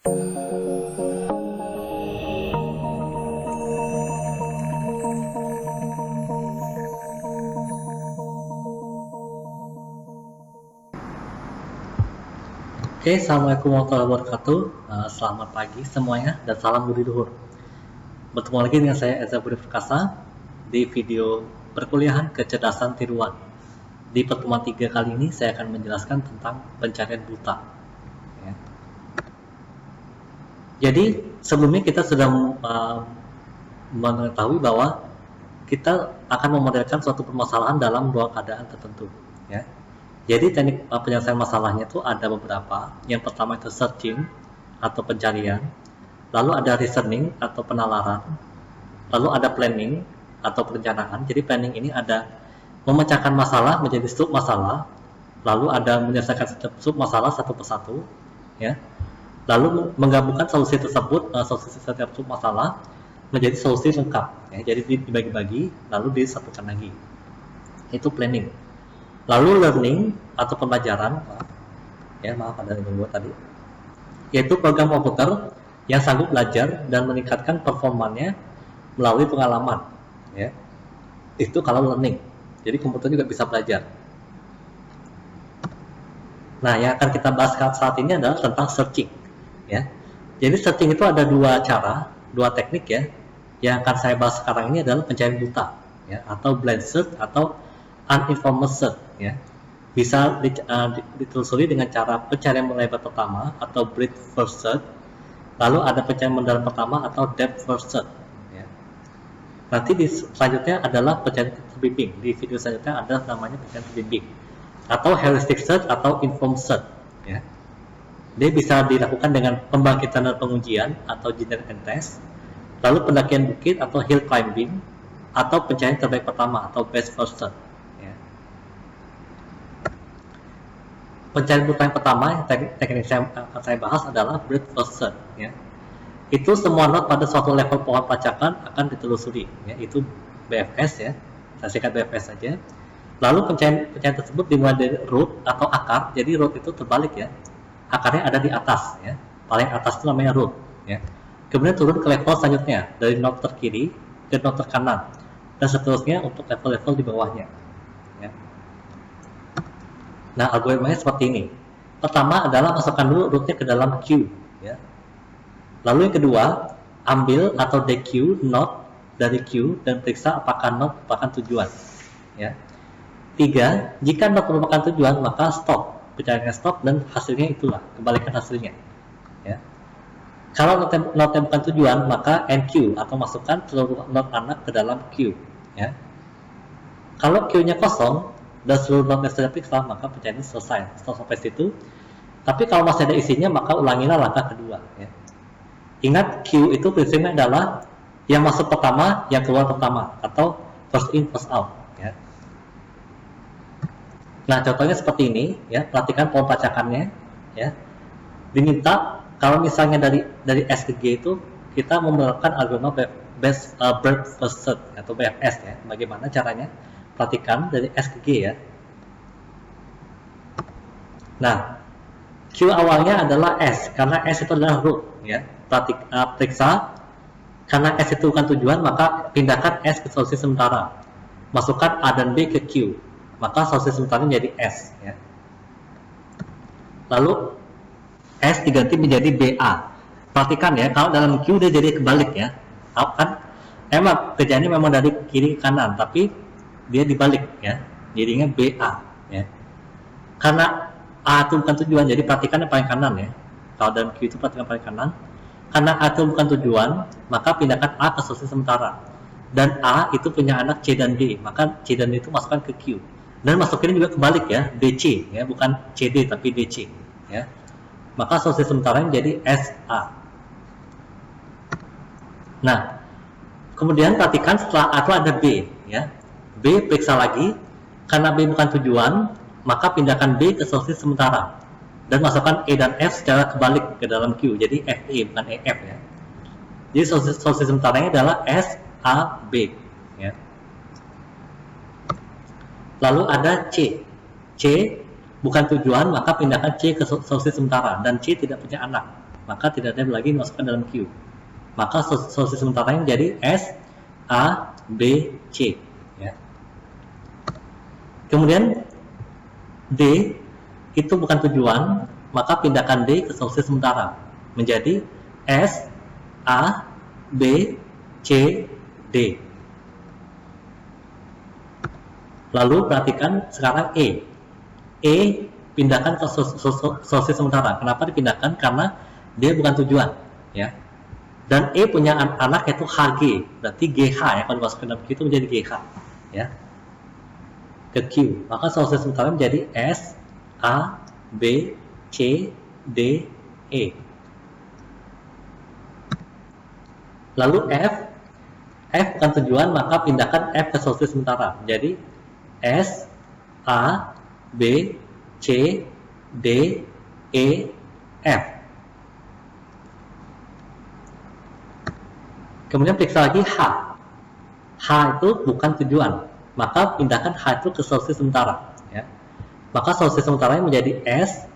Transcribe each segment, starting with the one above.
Oke, Assalamualaikum warahmatullahi wabarakatuh. Selamat pagi semuanya dan salam budi luhur. Bertemu lagi dengan saya Eza Budi Perkasa di video perkuliahan kecerdasan tiruan. Di pertemuan 3 kali ini saya akan menjelaskan tentang pencarian buta. Ya. Jadi sebelumnya kita sudah mengetahui bahwa kita akan memodelkan suatu permasalahan dalam dua keadaan tertentu. Ya. Jadi teknik penyelesaian masalahnya itu ada beberapa. Yang pertama itu searching atau pencarian, lalu ada reasoning atau penalaran, lalu ada planning atau perencanaan. Jadi planning ini ada memecahkan masalah menjadi sub masalah, lalu ada menyelesaikan sub masalah satu persatu, ya. Lalu menggabungkan solusi tersebut, solusi setiap sub masalah menjadi solusi lengkap. Ya. Jadi dibagi-bagi, lalu disatukan lagi. Itu planning. Lalu learning atau pembelajaran, maaf ada yang membuat tadi, yaitu program komputer yang sanggup belajar dan meningkatkan performanya melalui pengalaman. Ya. Itu kalau learning. Jadi komputer juga bisa belajar. Nah, yang akan kita bahas saat ini adalah tentang searching. Ya. Jadi searching itu ada dua cara, dua teknik ya. Yang akan saya bahas sekarang ini adalah pencarian buta, ya, atau blind search atau uninformed search. Ya. Bisa ditelusuri dengan cara pencarian melebar pertama atau breadth first search, lalu ada pencarian mendalam pertama atau depth first search. Ya. Nanti selanjutnya adalah pencarian terbimbing. Di video selanjutnya ada namanya pencarian terbimbing atau heuristic search atau informed search. Ya. Dia bisa dilakukan dengan pembangkitan dan pengujian atau generate and test, lalu pendakian bukit atau hill climbing, atau pencarian terbaik pertama atau best first search. Pencarian buta yang pertama, teknik yang akan saya bahas adalah breadth first search. Ya. Itu semua not pada suatu level pohon pelacakan akan ditelusuri. Ya. Itu BFS ya, saya singkat BFS saja. Lalu pencarian tersebut dimulai dari root atau akar. Jadi root itu terbalik ya. Akarnya ada di atas ya. Paling atas itu namanya root. Ya. Kemudian turun ke level selanjutnya dari node terkiri ke node terkanan dan seterusnya untuk level-level di bawahnya. Ya. Nah, algoritmanya seperti ini. Pertama adalah masukkan dulu rootnya ke dalam queue. Ya. Lalu yang kedua, ambil atau dequeue node dari queue dan periksa apakah node merupakan tujuan. Ya. 3, jika node merupakan tujuan, maka stop. Pencariannya stop dan hasilnya itulah, kembalikan hasilnya. Ya. Kalau node bukan tujuan, maka enqueue atau masukkan seluruh node anak ke dalam queue. Ya. Kalau queue-nya kosong dan seluruh node yang sudah periksa, maka pencarian selesai. Stop sampai situ. Tapi kalau masih ada isinya, maka ulangilah langkah kedua. Ya. Ingat, queue itu prinsipnya adalah yang masuk pertama, yang keluar pertama, atau first in, first out. Ya. Nah, contohnya seperti ini. Ya. Perhatikan pohon pelacakannya. Ya. Diminta, kalau misalnya dari S ke G itu, kita menerapkan algoritma breadth first search, atau BFS. Ya. Bagaimana caranya? Perhatikan dari S ke G ya. Nah, Q awalnya adalah S, karena S itu adalah root ya. Periksa, karena S itu bukan tujuan, maka pindahkan S ke solusi sementara. Masukkan A dan B ke Q, maka solusi sementara menjadi S ya. Lalu S diganti menjadi BA. Perhatikan ya, kalau dalam Q dia jadi kebalik ya. Kan emang kerjanya memang dari kiri ke kanan, tapi dia dibalik ya, jadinya BA ya. Karena A itu bukan tujuan, jadi perhatikan yang paling kanan ya. Kalau dalam Q itu perhatikan paling kanan. Karena A itu bukan tujuan, maka pindahkan A ke solusi sementara. Dan A itu punya anak C dan D, maka C dan D itu masukkan ke Q. Dan masukin juga kebalik ya, DC ya, bukan CD tapi DC ya. Maka solusi sementara menjadi SA. Nah, kemudian perhatikan setelah A itu ada B ya. B periksa lagi, karena B bukan tujuan, maka pindahkan B ke solusi sementara dan masukkan E dan F secara kebalik ke dalam Q, jadi FE bukan EF ya. Jadi solusi sementaranya adalah S, A, B ya. Lalu ada C. C bukan tujuan, maka pindahkan C ke solusi sementara dan C tidak punya anak maka tidak ada lagi dimasukkan dalam Q. Maka solusi sementaranya menjadi S, A, B, C. Ya. Kemudian D itu bukan tujuan, maka pindahkan D ke solusi sementara menjadi S, A, B, C, D. Lalu perhatikan sekarang E. E pindahkan ke solusi sementara. Kenapa dipindahkan? Karena dia bukan tujuan, ya. Dan E punya anak yaitu HG, berarti GH ya, kalau dimasukkan dalam Q itu menjadi GH, ya. Ke Q, maka solusi sementara menjadi S, A, B, C, D, E. Lalu F bukan tujuan, maka pindahkan F ke solusi sementara menjadi S, A, B, C, D, E, F. Kemudian periksa lagi H. H itu bukan tujuan, maka pindahkan H itu ke solusi sementara. Ya. Maka solusi sementaranya menjadi S,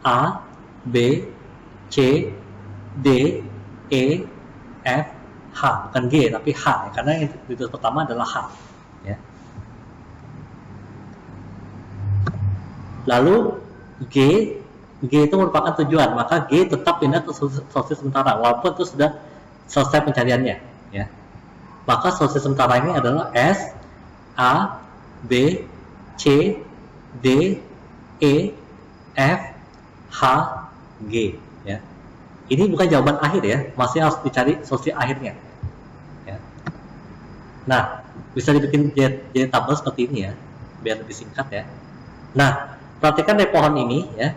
A, B, C, D, E, F, H. Bukan G, tapi H, ya, karena yang itu pertama adalah H. Ya. Lalu G itu merupakan tujuan, maka G tetap pindah ke solusi sementara walaupun itu sudah selesai pencariannya, ya. Maka solusi sementara ini adalah S, A, B, C, D, E, F, H, G, ya. Ini bukan jawaban akhir ya, masih harus dicari solusi akhirnya, ya. Nah, bisa dibikin jadi tabel seperti ini ya, biar lebih singkat ya. Nah, perhatikan dari pohon ini ya,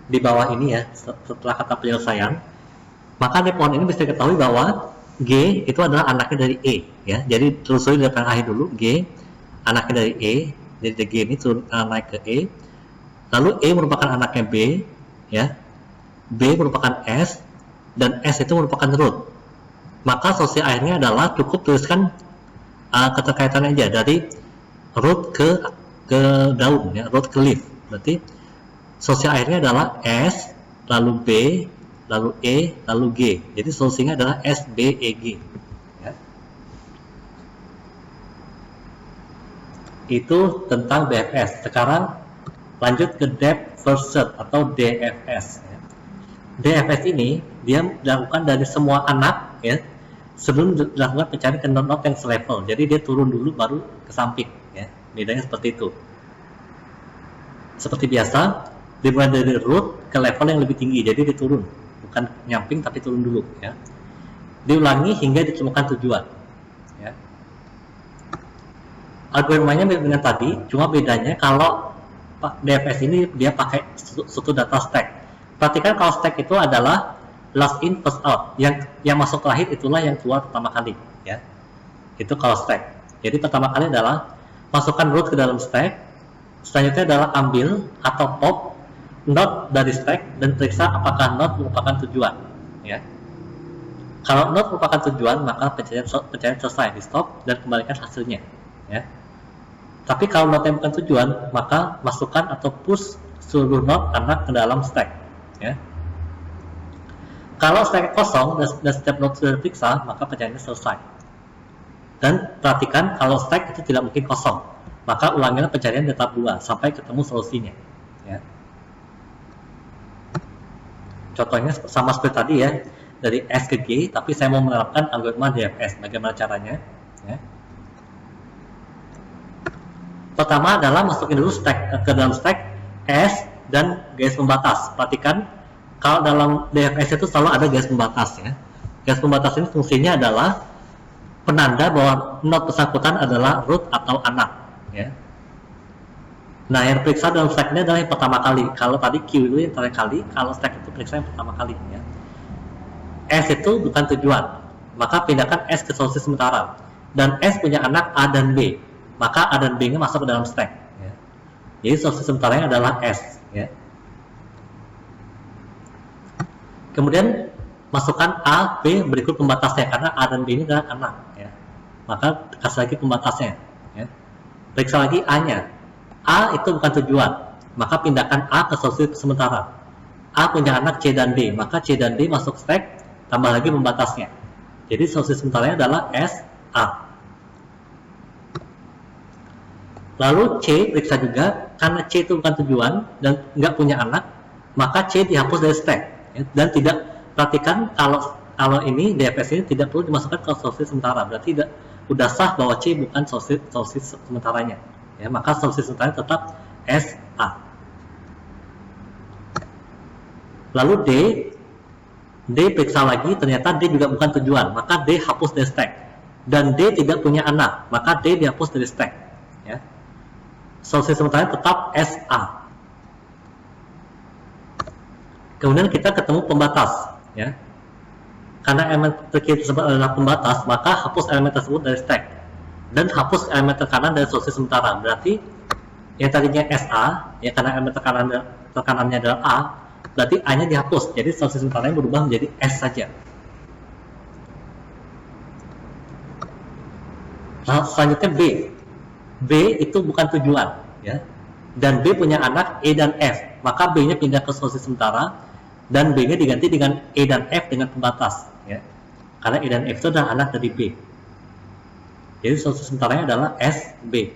di bawah ini ya, setelah kata penyelesaian, maka dari pohon ini bisa diketahui bahwa G itu adalah anaknya dari E ya. Jadi telusuri dari yang akhir dulu, G anaknya dari E, jadi G ini turun naik ke E. Lalu E merupakan anaknya B ya. B merupakan S dan S itu merupakan root. Maka solusi akhirnya adalah cukup tuliskan keterkaitannya aja dari root ke daun ya, root ke leaf. Berarti solusi akhirnya adalah S, lalu B, lalu E, lalu G. Jadi solusinya adalah S, B, E, G. Ya. Itu tentang DFS. Sekarang lanjut ke depth first search atau DFS. Ya. DFS ini dia dilakukan dari semua anak ya, sebelum dilakukan pencarian ke node-node yang selevel. Jadi dia turun dulu baru ke samping. Ya. Bedanya seperti itu. Seperti biasa, dimulai dari root ke level yang lebih tinggi. Jadi dia turun, bukan nyamping tapi turun dulu. Ya. Diulangi hingga ditemukan tujuan. Ya. Algoritmanya mirip dengan tadi, cuma bedanya kalau DFS ini dia pakai suatu data stack. Perhatikan kalau stack itu adalah last in first out, yang masuk terakhir itulah yang keluar pertama kali. Ya. Itu kalau stack. Jadi pertama kali adalah masukkan root ke dalam stack. Selanjutnya adalah ambil atau pop node dari stack dan periksa apakah node merupakan tujuan. Ya. Kalau node merupakan tujuan, maka pencarian selesai, di stop dan kembalikan hasilnya. Ya. Tapi kalau node yang bukan tujuan, maka masukkan atau push seluruh node anak ke dalam stack. Ya. Kalau stack kosong dan setiap node sudah diperiksa, maka pencariannya selesai. Dan perhatikan kalau stack itu tidak mungkin kosong, maka ulangilah pencarian di tahap 2 sampai ketemu solusinya. Ya. Contohnya sama seperti tadi ya, dari S ke G, tapi saya mau menerapkan algoritma DFS. Bagaimana caranya? Ya. Pertama adalah masukin dulu stack ke dalam stack S dan garis pembatas. Perhatikan kalau dalam DFS itu selalu ada garis pembatas ya. Garis pembatas ini fungsinya adalah penanda bahwa node bersangkutan adalah root atau anak. Ya. Nah, yang periksa dalam stack ini adalah yang pertama kali. Kalau tadi Q itu yang terakhir kali, kalau stack itu periksa yang pertama kali. Ya. S itu bukan tujuan, maka pindahkan S ke solusi sementara. Dan S punya anak A dan B, maka A dan B-nya masuk ke dalam stack. Ya. Jadi solusi sementaranya adalah S. Ya. Kemudian masukkan A, B berikut pembatasnya, karena A dan B ini adalah anak. Ya. Maka kasih lagi pembatasnya. Ya. Periksa lagi A-nya. A itu bukan tujuan, maka pindahkan A ke solusi sementara. A punya anak C dan D, maka C dan D masuk stack, tambah lagi pembatasnya. Jadi solusi sementaranya adalah SA. Lalu C periksa juga, karena C itu bukan tujuan dan nggak punya anak, maka C dihapus dari stack. Ya, dan tidak, perhatikan kalau ini DFS ini tidak perlu dimasukkan ke solusi sementara, berarti udah sah bahwa C bukan solusi sementaranya. Ya, maka solusi sementaranya tetap SA. Lalu D periksa lagi, ternyata D juga bukan tujuan, maka D hapus dari stack. Dan D tidak punya anak, maka D dihapus dari stack. Ya. Solusi sementaranya tetap SA. Kemudian kita ketemu pembatas. Ya. Karena elemen terkiri tersebut adalah pembatas, maka hapus elemen tersebut dari stack. Dan hapus elemen tekanan dari solusi sementara. Berarti yang tadinya SA, ya karena elemen tekanannya adalah A, berarti A-nya dihapus, jadi solusi sementaranya berubah menjadi S saja. Nah, selanjutnya B. B itu bukan tujuan, ya. Dan B punya anak E dan F, maka B-nya pindah ke solusi sementara, dan B-nya diganti dengan E dan F dengan pembatas, ya. Karena E dan F itu adalah anak dari B. Jadi solusi sementaranya adalah SB.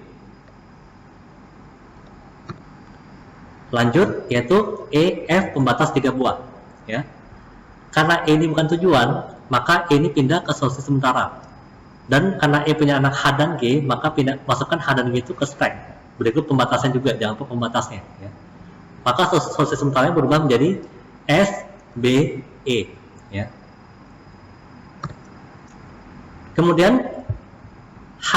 Lanjut, yaitu EF pembatas 3 buah. Ya. Karena E ini bukan tujuan, maka E ini pindah ke solusi sementara. Dan karena E punya anak H dan G, maka masukkan H dan G itu ke stack. Berikut pembatasnya juga, jangan lupa pembatasnya. Ya. Maka solusi sementaranya berubah menjadi SBE. Ya. Kemudian H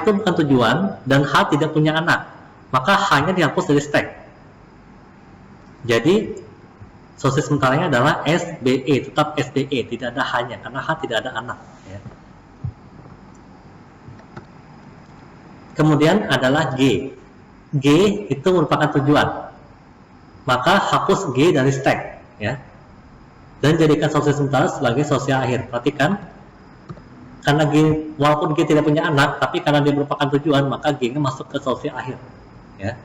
itu bukan tujuan, dan H tidak punya anak. Maka H-nya dihapus dari stack. Jadi solusi sementaranya adalah SBE, tetap SBE, tidak ada H-nya karena H tidak ada anak. Ya. Kemudian adalah G. G itu merupakan tujuan. Maka hapus G dari stack, ya. Dan jadikan solusi sementara sebagai solusi akhir. Perhatikan, karena G, walaupun G tidak punya anak, tapi karena dia merupakan tujuan, maka G-nya masuk ke solusi akhir. Ya.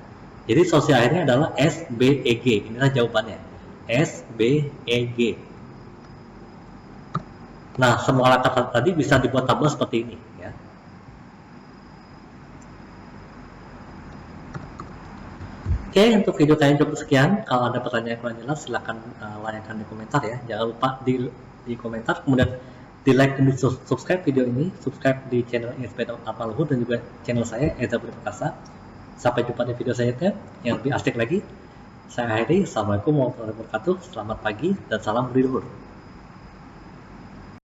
Jadi solusi akhirnya adalah SBEG. Inilah jawabannya. SBEG. Nah, semua kata tadi bisa dibuat tabel seperti ini. Ya. Oke, untuk video kali ini cukup sekian. Kalau ada pertanyaan yang kurang jelas, silahkan layangkan di komentar ya. Jangan lupa di komentar, kemudian di like dan di subscribe video ini, subscribe di channel ISP Dr. Luhur dan juga channel saya Eza Budi Perkasa. Sampai jumpa di video selanjutnya yang lebih asik lagi. Saya akhiri. Assalamualaikum warahmatullahi wabarakatuh. Selamat pagi dan salam budi luhur.